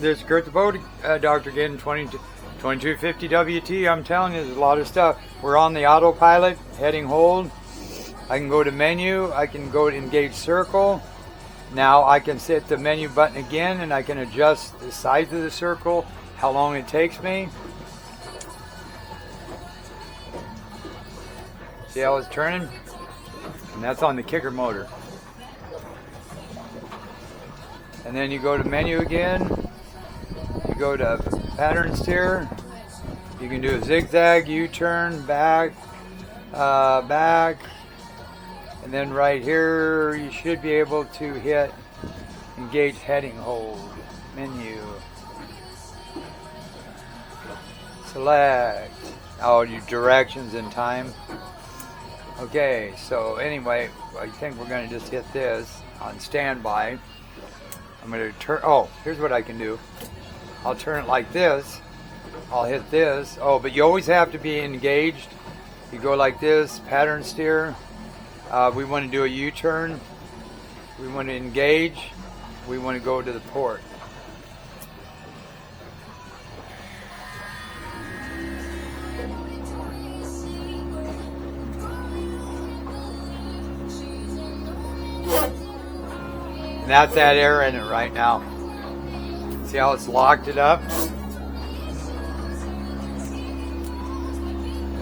this is Kurt the Boat Doctor again, 2250 WT. I'm telling you, there's a lot of stuff. We're on the autopilot, heading hold. I can go to menu, I can go to engage circle. Now I can hit the menu button again and I can adjust the size of the circle, how long it takes me. See how it's turning? And that's on the kicker motor. And then you go to menu again, you go to pattern steer, you can do a zigzag, U-turn, back, back, and then right here you should be able to hit engage heading hold, menu, select, all your directions and time. Okay, so anyway, I think we're going to just hit this on standby. I'm going to turn, oh, here's what I can do. I'll turn it like this. I'll hit this. Oh, but you always have to be engaged. You go like this, pattern steer. We want to do a U-turn. We want to engage. We want to go to the port. And that's that air in it right now. See how it's locked it up?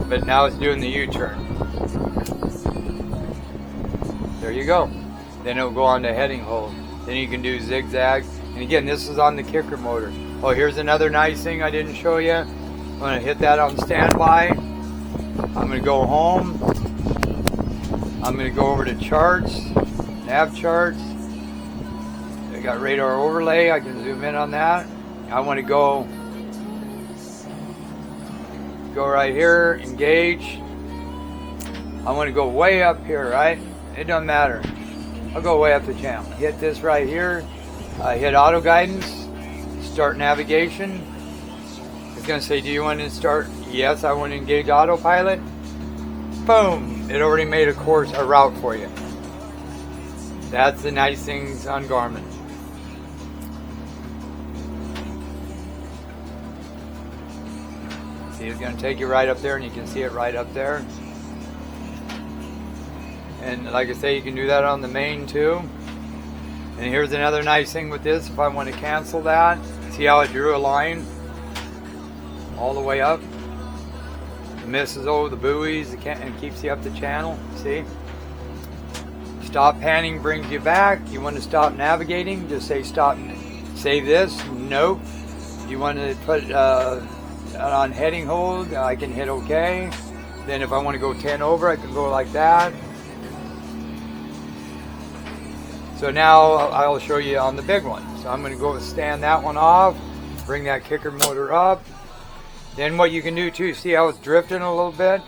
But now it's doing the U-turn. There you go. Then it'll go on to heading hold. Then you can do zigzag. And again, this is on the kicker motor. Oh, here's another nice thing I didn't show you. I'm going to hit that on standby. I'm going to go home. I'm going to go over to charts, nav charts. I got radar overlay. I can zoom in on that. I want to go right here, engage. I want to go way up here, right? It doesn't matter. I'll go way up the channel. Hit this right here. Hit auto guidance. Start navigation. It's going to say, do you want to start? Yes, I want to engage autopilot. Boom! It already made a course, a route for you. That's the nice things on Garmin. See, it's going to take you right up there, and you can see it right up there. And like I say, you can do that on the main too. And here's another nice thing with this. If I want to cancel that, see how it drew a line all the way up? It misses over the buoys and keeps you up the channel. See? Stop panning brings you back. You want to stop navigating, just say stop. Save this. Nope. You want to put on heading hold, I can hit OK. Then if I want to go 10 over, I can go like that. So now I'll show you on the big one. So I'm going to go stand that one off, bring that kicker motor up. Then what you can do too, see how it's drifting a little bit?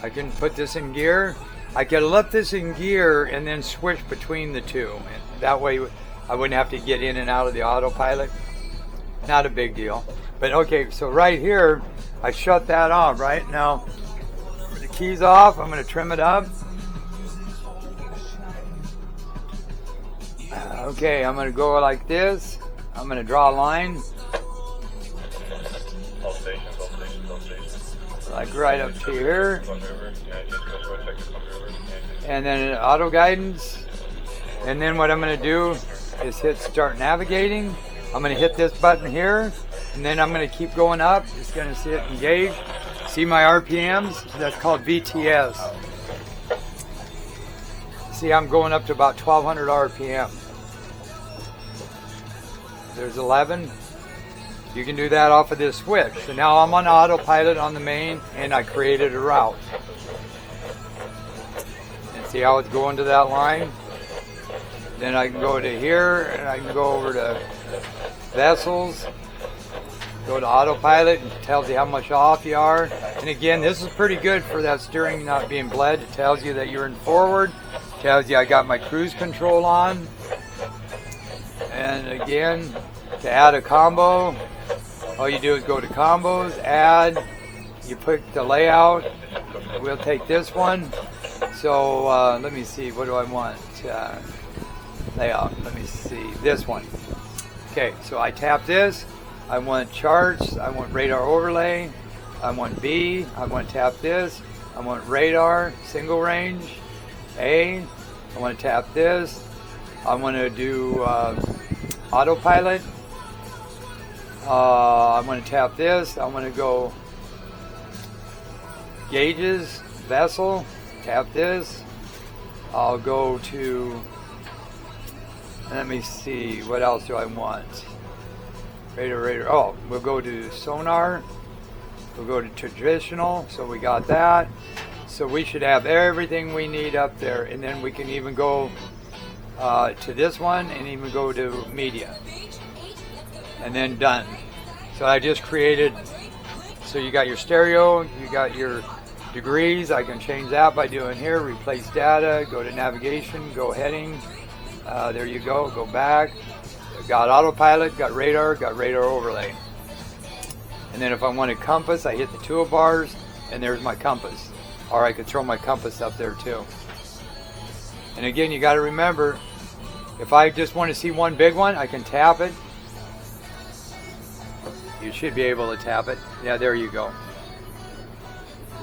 I can put this in gear. I can let this in gear and then switch between the two. And that way I wouldn't have to get in and out of the autopilot. Not a big deal. But okay, so right here, I shut that off, right? Now, the key's off, I'm going to trim it up. Okay, I'm going to go like this. I'm going to draw a line. Like right up to here. And then auto guidance. And then what I'm going to do is hit start navigating. I'm going to hit this button here. And then I'm going to keep going up. It's going to sit engage. See my RPMs? That's called VTS. See, I'm going up to about 1200 RPM. There's 11. You can do that off of this switch. So now I'm on autopilot on the main, and I created a route. And see how it's going to that line? Then I can go to here, and I can go over to vessels. Go to autopilot, and it tells you how much off you are. And again, this is pretty good for that steering not being bled. It tells you that you're in forward. It tells you I got my cruise control on. And again, to add a combo, all you do is go to combos, add, you pick the layout. We'll take this one. So let me see, what do I want? Layout, let me see, this one. Okay, so I tap this, I want charts, I want radar overlay, I want B, I want to tap this, I want radar, single range, A, I want to tap this, I want to do autopilot, I want to tap this, I want to go gauges, vessel, tap this, I'll go to, let me see, what else do I want? Radar, oh, we'll go to sonar, we'll go to traditional, so we got that. So we should have everything we need up there, and then we can even go to this one and even go to media. And then done. So I just created, so you got your stereo, you got your degrees, I can change that by doing here, replace data, go to navigation, go heading, there you go back, got autopilot, got radar overlay. And then if I want a compass, I hit the toolbars, and there's my compass. Or I could throw my compass up there too. And again, you got to remember, if I just want to see one big one, I can tap it. You should be able to tap it. Yeah, there you go.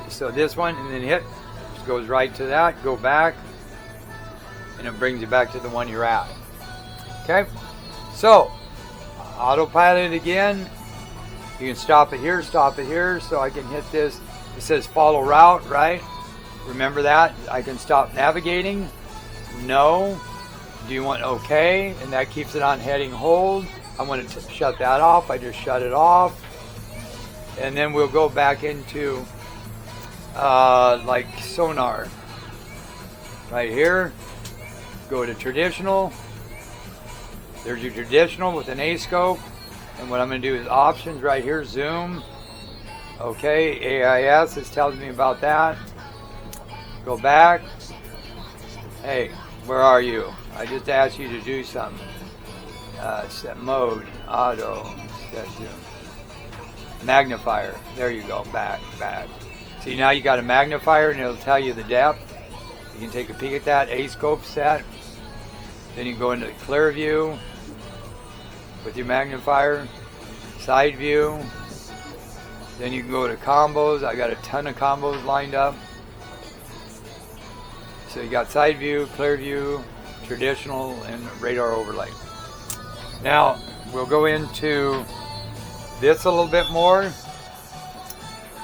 So this one, and then hit, just goes right to that, go back, and it brings you back to the one you're at. Okay? So, autopilot again. You can stop it here, so I can hit this. It says follow route, right? Remember that? I can stop navigating. No. Do you want OK? And that keeps it on heading hold. I want to shut that off. I just shut it off. And then we'll go back into like sonar. Right here. Go to traditional. There's your traditional with an A scope. And what I'm going to do is options right here. Zoom. Okay, AIS, this tells me about that. Go back. Hey, where are you? I just asked you to do something. Set mode, auto, set zoom. Magnifier, there you go, back. See, now you got a magnifier and it'll tell you the depth. You can take a peek at that, A-scope set. Then you can go into the clear view with your magnifier, side view. Then you can go to combos. I got a ton of combos lined up. So you got side view, clear view, traditional, and radar overlay. Now we'll go into this a little bit more.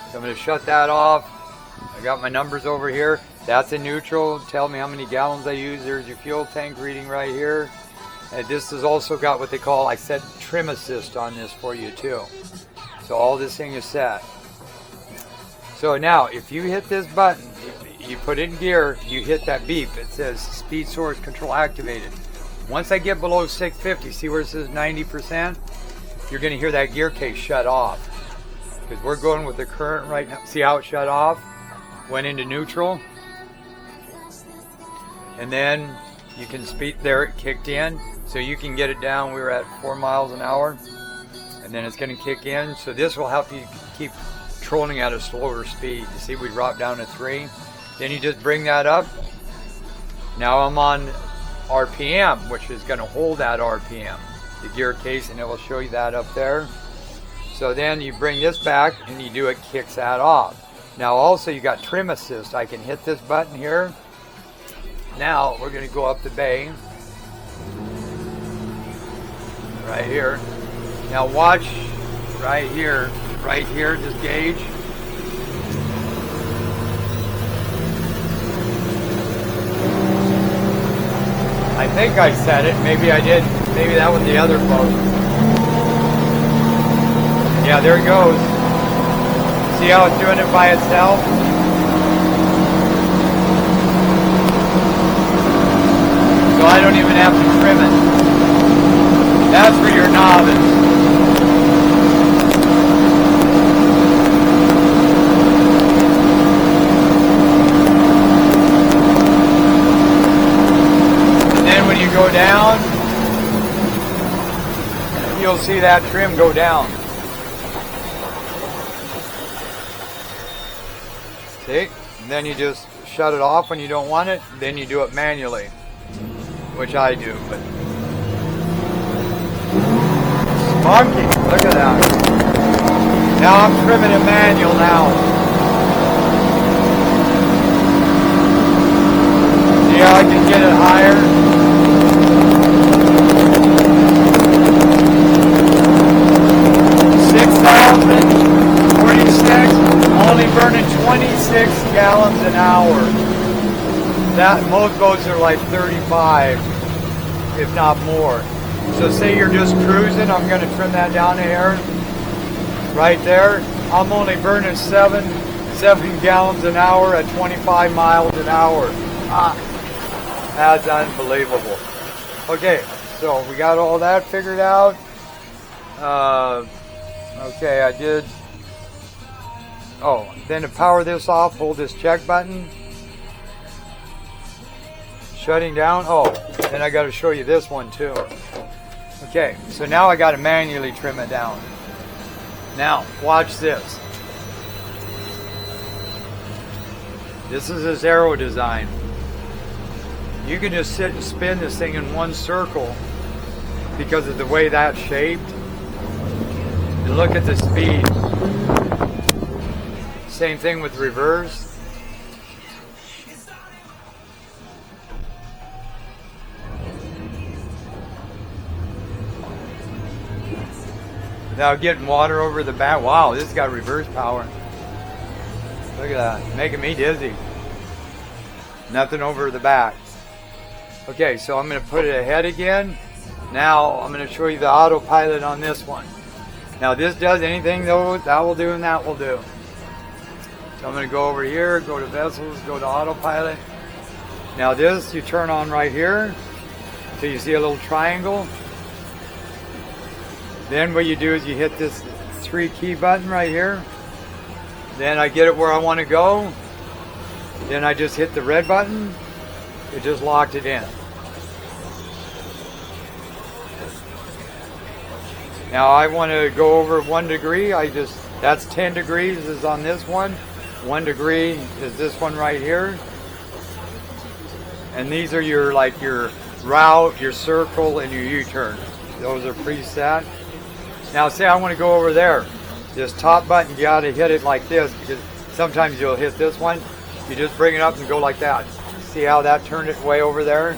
So I'm going to shut that off. I got my numbers over here. That's in neutral. Tell me how many gallons I use. There's your fuel tank reading right here. And this has also got what they call, I set trim assist on this for you too. So all this thing is set. So now, if you hit this button, you put in gear, you hit that beep. It says speed source control activated. Once I get below 650, see where it says 90%? You're going to hear that gear case shut off. Because we're going with the current right now. See how it shut off? Went into neutral. And then you can speed, there it kicked in. So you can get it down, we were at 4 miles an hour. And then it's going to kick in. So this will help you keep trolling at a slower speed. You see we dropped down to 3. Then you just bring that up. Now I'm on RPM, which is going to hold that RPM. The gear case, and it will show you that up there. So then you bring this back and you do it, kicks that off. Now also you got trim assist. I can hit this button here. Now we're going to go up the bay. Right here. Now watch right here, just gauge. I think I said it, maybe I did, maybe that was the other post. Yeah, there it goes. See how it's doing it by itself? So I don't even have to trim it. That's for your novice. And then when you go down, you'll see that trim go down. See? And then you just shut it off when you don't want it. Then you do it manually, which I do. But funky, look at that. Now I'm trimming it manual now. See how I can get it higher? 6,046, only burning 26 gallons an hour. That most boats are like 35, if not more. So say you're just cruising, I'm going to trim that down to here. Right there, I'm only burning 7 gallons an hour at 25 miles an hour. That's unbelievable. Okay, so we got all that figured out. Okay, I did. Oh, then to power this off, hold this check button. Shutting down. Oh, then I got to show you this one too. Okay, so now I got to manually trim it down. Now, watch this. This is his aero design. You can just sit and spin this thing in one circle because of the way that's shaped. And look at the speed. Same thing with reverse. Now getting water over the back. Wow, this has got reverse power. Look at that, making me dizzy. Nothing over the back. Okay, so I'm going to put it ahead again. Now I'm going to show you the autopilot on this one. Now this does anything though that will do and that will do. So I'm going to go over here, go to vessels, go to autopilot. Now this you turn on right here. So you see a little triangle. Then what you do is you hit this 3 key button right here. Then I get it where I want to go. Then I just hit the red button. It just locked it in. Now I want to go over 1 degree. That's 10 degrees is on this one. 1 degree is this one right here. And these are your route, your circle, and your U-turn. Those are preset. Now say I want to go over there. This top button, you got to hit it like this because sometimes you'll hit this one. You just bring it up and go like that. See how that turned it way over there?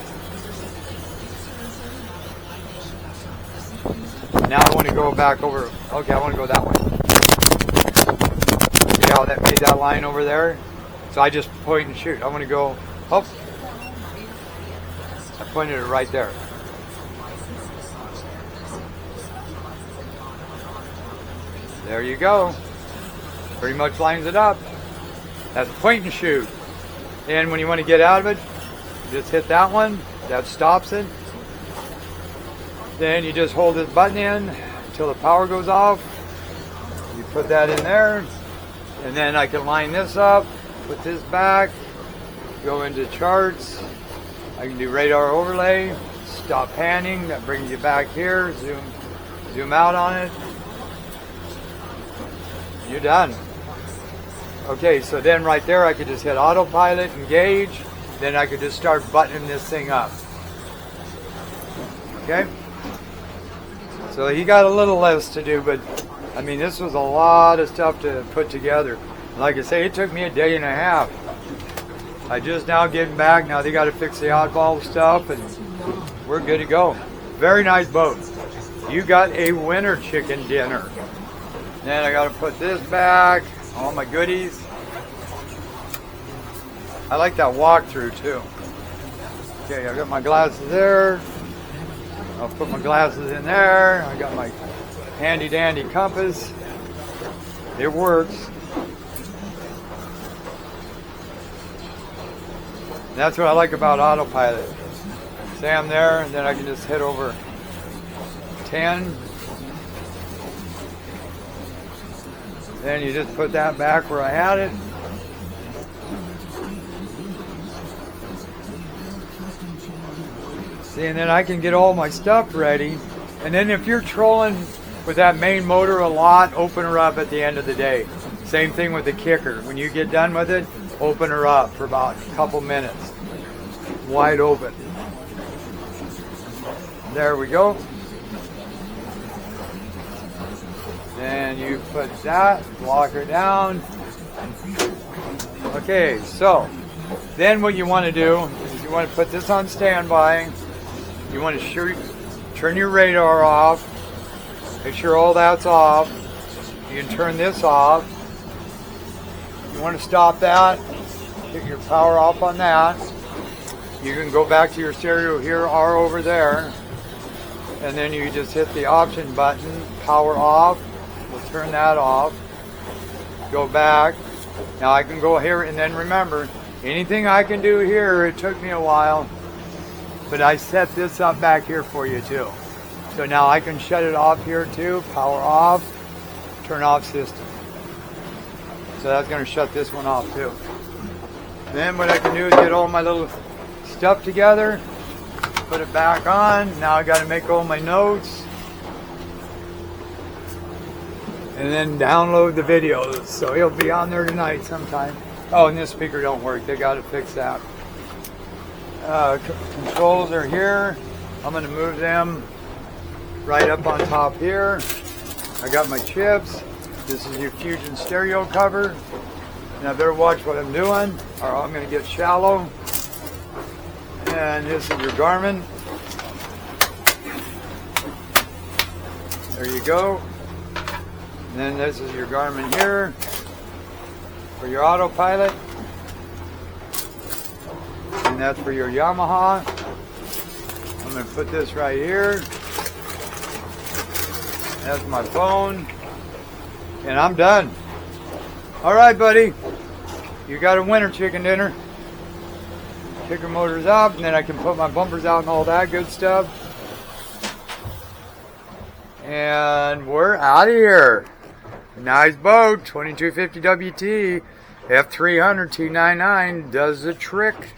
Now I want to go back over. Okay, I want to go that way. See how that made that line over there? So I just point and shoot. I want to go. Oh, I pointed it right there. There you go. Pretty much lines it up. That's point and shoot. And when you want to get out of it, just hit that one. That stops it. Then you just hold this button in until the power goes off. You put that in there. And then I can line this up, put this back, go into charts. I can do radar overlay, stop panning. That brings you back here. Zoom out on it. You're done. Okay, so then right there I could just hit autopilot, engage, then I could just start buttoning this thing up. Okay? So he got a little less to do, but I mean this was a lot of stuff to put together. Like I say, it took me a day and a half. I just now getting back, now they got to fix the oddball stuff and we're good to go. Very nice boat. You got a winter chicken dinner. Then I got to put this back, all my goodies. I like that Walkthru too. Okay, I got my glasses there. I'll put my glasses in there. I got my handy dandy compass. It works. That's what I like about autopilot. Say I'm there and then I can just hit over 10. Then you just put that back where I had it. See, and then I can get all my stuff ready. And then if you're trolling with that main motor a lot, open her up at the end of the day. Same thing with the kicker. When you get done with it, open her up for about a couple minutes. Wide open. There we go. Then you put that, lock her down. Okay, so then what you want to do is you want to put this on standby. You want to turn your radar off. Make sure all that's off. You can turn this off. You want to stop that. Get your power off on that. You can go back to your stereo here or over there. And then you just hit the option button, power off. We'll turn that off. Go back. Now I can go here, and then remember, anything I can do here, it took me a while, but I set this up back here for you too. So now I can shut it off here too, power off, turn off system. So that's going to shut this one off too. Then what I can do is get all my little stuff together, put it back on. Now I got to make all my notes. And then download the videos. So he'll be on there tonight sometime. Oh, and this speaker don't work. They got to fix that. Controls are here. I'm going to move them right up on top here. I got my chips. This is your Fusion stereo cover. Now better watch what I'm doing, or I'm going to get shallow. And this is your Garmin. There you go. And then this is your Garmin here for your autopilot. And that's for your Yamaha. I'm going to put this right here. That's my phone. And I'm done. All right, buddy. You got a winner chicken dinner. Kicker motors up, and then I can put my bumpers out and all that good stuff. And we're out of here. Nice boat, 2250 WT, F300 T9.9 does the trick.